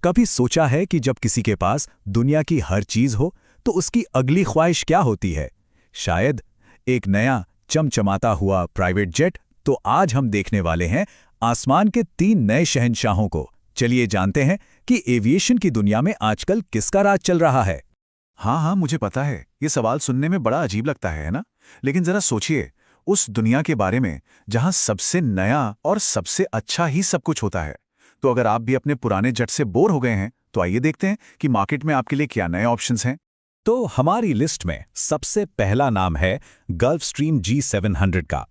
कभी सोचा है कि जब किसी के पास दुनिया की हर चीज हो तो उसकी अगली ख्वाहिश क्या होती है? शायद एक नया चमचमाता हुआ प्राइवेट जेट। तो आज हम देखने वाले हैं आसमान के 3 नए शहंशाहों को। चलिए जानते हैं कि एविएशन की दुनिया में आजकल किसका राज चल रहा है। हाँ, मुझे पता है, ये सवाल सुनने में बड़ा अजीब लगता है ना? लेकिन जरा सोचिए, उस दुनिया के बारे में जहां सबसे नया और सबसे अच्छा ही सब कुछ होता है। तो अगर आप भी अपने पुराने जेट से बोर हो गए हैं, तो आइए देखते हैं कि मार्केट में आपके लिए क्या नए ऑप्शंस हैं। तो हमारी लिस्ट में सबसे पहला नाम है गल्फस्ट्रीम G700 का।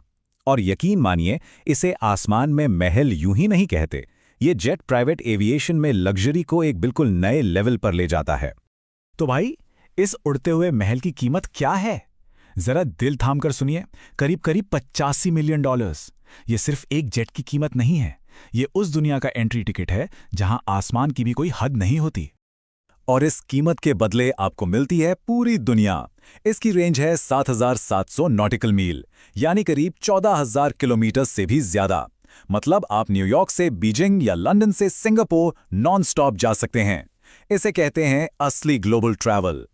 और यकीन मानिए, इसे आसमान में महल यूं ही नहीं कहते। ये जेट प्राइवेट एविएशन में लग्जरी को एक बिल्कुल नए लेवल पर ले जाता है। तो भाई, इस उड़ते हुए महल की कीमत क्या है? जरा दिल थाम कर सुनिए, करीब करीब $85 मिलियन। ये सिर्फ एक जेट की कीमत नहीं है, ये उस दुनिया का एंट्री टिकट है जहां आसमान की भी कोई हद नहीं होती। और इस कीमत के बदले आपको मिलती है पूरी दुनिया। इसकी रेंज है 7,700 नॉटिकल मील, यानी करीब 14,000 किलोमीटर से भी ज्यादा। मतलब आप न्यूयॉर्क से बीजिंग या लंदन से सिंगापुर नॉन स्टॉप जा सकते हैं। इसे कहते हैं असली ग्लोबल ट्रैवल।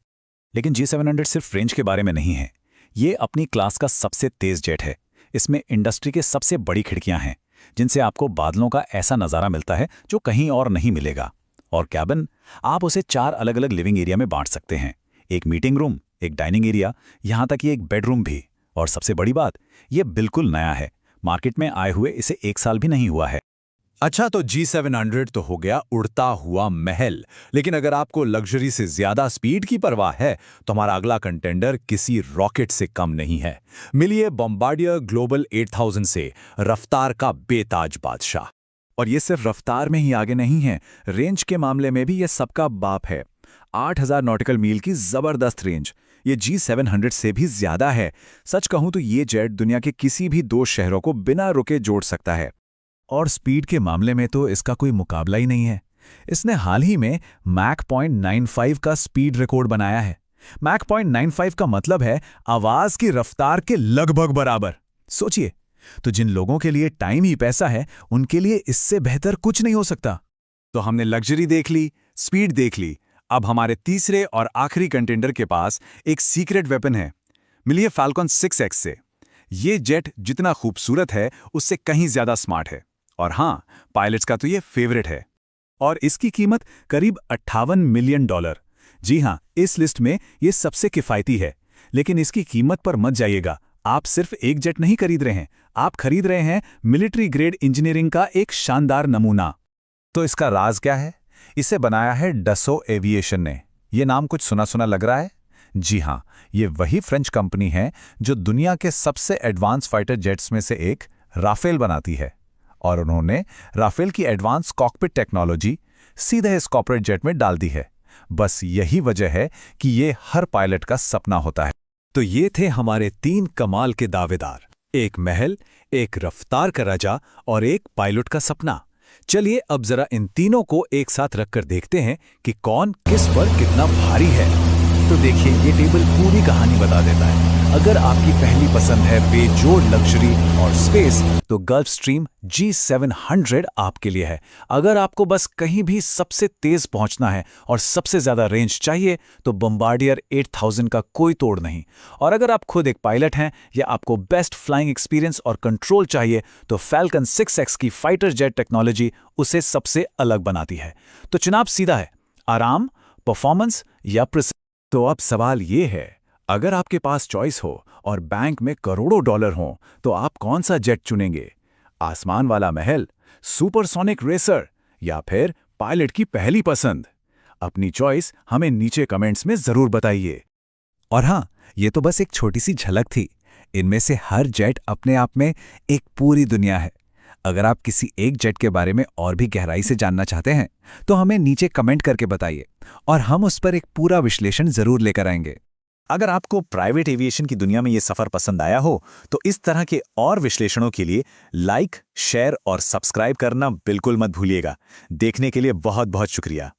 लेकिन G700 सिर्फ रेंज के बारे में नहीं है, ये अपनी क्लास का सबसे तेज जेट है। इसमें इंडस्ट्री के सबसे बड़ी खिड़कियां हैं, जिनसे आपको बादलों का ऐसा नज़ारा मिलता है जो कहीं और नहीं मिलेगा। और कैबिन, आप उसे 4 अलग अलग लिविंग एरिया में बांट सकते हैं। एक मीटिंग रूम, एक डाइनिंग एरिया, यहाँ तक कि एक बेडरूम भी। और सबसे बड़ी बात, ये बिल्कुल नया है। मार्केट में आए हुए इसे 1 साल भी नहीं हुआ है। अच्छा, तो G700 तो हो गया उड़ता हुआ महल। लेकिन अगर आपको लग्जरी से ज्यादा स्पीड की परवाह है, तो हमारा अगला कंटेंडर किसी रॉकेट से कम नहीं है। मिलिए बॉम्बार्डियर ग्लोबल 8000 से रफ्तार का बेताज बादशाह। और ये सिर्फ रफ्तार में ही आगे नहीं है, रेंज के मामले में भी ये सबका बाप है। 8,000 नॉटिकल मील की जबरदस्त रेंज। ये G700 से भी ज्यादा है। सच कहूं तो ये जेट दुनिया के किसी भी 2 शहरों को बिना रुके जोड़ सकता है। और स्पीड के मामले में तो इसका कोई मुकाबला ही नहीं है। इसने हाल ही में मैक 0.95 का स्पीड रिकॉर्ड बनाया है। मैक 0.95 का मतलब है आवाज की रफ्तार के लगभग बराबर। सोचिए, तो जिन लोगों के लिए टाइम ही पैसा है, उनके लिए इससे बेहतर कुछ नहीं हो सकता। तो हमने लग्जरी देख ली, स्पीड देख ली। अब हमारे तीसरे और आखिरी कंटेंडर के पास एक सीक्रेट वेपन है। मिलिए फाल्कन 6X से। ये जेट जितना खूबसूरत है, उससे कहीं ज्यादा स्मार्ट है। और हाँ, पायलट्स का तो ये फेवरेट है। और इसकी कीमत करीब $58 मिलियन। जी हाँ, इस लिस्ट में ये सबसे किफ़ायती है। लेकिन इसकी कीमत पर मत जाइएगा। आप सिर्फ एक जेट नहीं खरीद रहे हैं, आप खरीद रहे हैं मिलिट्री ग्रेड इंजीनियरिंग का एक शानदार नमूना। तो इसका राज क्या है? इसे बनाया है डसो एविएशन ने। ये नाम कुछ सुना सुना लग रहा है? जी हाँ, ये वही फ्रेंच कंपनी है जो दुनिया के सबसे एडवांस फाइटर जेट्स में से एक राफेल बनाती है। और उन्होंने राफेल की एडवांस कॉकपिट टेक्नोलॉजी सीधे इस कॉर्पोरेट जेट में डाल दी है। बस यही वजह है कि ये हर पायलट का सपना होता है। तो ये थे हमारे 3 कमाल के दावेदार, एक महल, एक रफ्तार का राजा और एक पायलट का सपना। चलिए अब जरा इन तीनों को एक साथ रखकर देखते हैं कि कौन किस पर कितना भारी है। तो देखिए, ये टेबल पूरी कहानी बता देता है। अगर आपकी पहली पसंद है बेजोड़ लग्जरी और स्पेस, तो गल्फस्ट्रीम G700 आपके लिए है। अगर आपको बस कहीं भी सबसे तेज पहुंचना है और सबसे ज्यादा रेंज चाहिए, तो बॉम्बार्डियर 8000 का कोई तोड़ नहीं। और अगर आप खुद एक पायलट हैं या आपको बेस्ट फ्लाइंग एक्सपीरियंस और कंट्रोल चाहिए, तो फैल्कन 6X की फाइटर जेट टेक्नोलॉजी उसे सबसे अलग बनाती है। तो चुनाव सीधा है, आराम, परफॉर्मेंस या प्रिसिजन। तो अब सवाल ये है, अगर आपके पास चॉइस हो और बैंक में करोड़ों डॉलर हों, तो आप कौन सा जेट चुनेंगे? आसमान वाला महल, सुपरसोनिक रेसर या फिर पायलट की पहली पसंद? अपनी चॉइस हमें नीचे कमेंट्स में जरूर बताइए। और हाँ, ये तो बस एक छोटी सी झलक थी। इनमें से हर जेट अपने आप में एक पूरी दुनिया है। अगर आप किसी एक जेट के बारे में और भी गहराई से जानना चाहते हैं, तो हमें नीचे कमेंट करके बताइए और हम उस पर एक पूरा विश्लेषण जरूर लेकर आएंगे। अगर आपको प्राइवेट एविएशन की दुनिया में ये सफर पसंद आया हो, तो इस तरह के और विश्लेषणों के लिए लाइक, शेयर और सब्सक्राइब करना बिल्कुल मत भूलिएगा। देखने के लिए बहुत बहुत शुक्रिया।